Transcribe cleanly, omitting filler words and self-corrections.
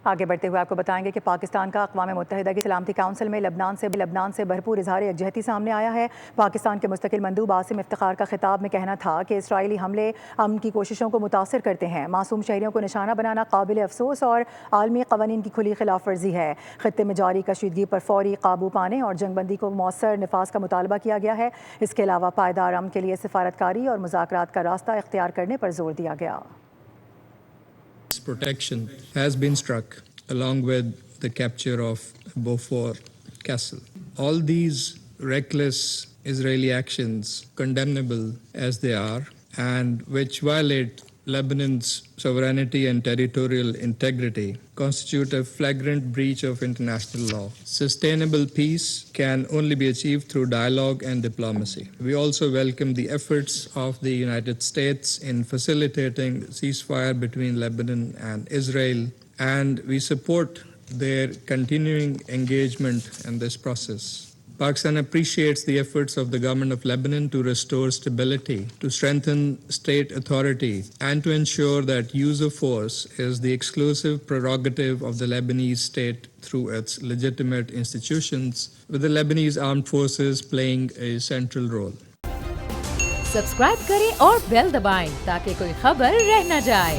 आगे बढ़ते हुए आपको बताएंगे कि पाकिस्तान का अक़वाम मुत्तहिदा की सलामती काउंसिल में लबनान से भरपूर इजहार यकजहती सामने आया है। पाकिस्तान के मुस्तकिल मंदूब आसिम इफ्तिखार का खिताब में कहना था कि इसराइली हमले अमन की कोशिशों को मुतासर करते हैं। मासूम शहरियों को निशाना बनाना काबिल अफसोस और आलमी कवानीन की खुली खिलाफ वर्जी है। खित्ते में जारी कशीदगी पर फौरी काबू पाने और जंगबंदी को मौसर नफाज का मुतालबा किया गया है। इसके अलावा पायदार अमन के लिए सिफारतकारी और मुज़ाकरात का रास्ता इख्तियार करने पर जोर दिया गया। Protection has been struck along with the capture of Beopar castle. All these reckless Israeli actions, condemnable as they are, and which violate Lebanon's sovereignty and territorial integrity, constitute a flagrant breach of international law. Sustainable peace can only be achieved through dialogue and diplomacy. We also welcome the efforts of the United States in facilitating ceasefire between Lebanon and Israel, and we support their continuing engagement in this process. Pakistan appreciates the efforts of the government of Lebanon to restore stability, to strengthen state authority, and to ensure that use of force is the exclusive prerogative of the Lebanese state through its legitimate institutions, with the Lebanese armed forces playing a central role. Subscribe करें और bell दबाएं ताकि कोई खबर रह न जाए।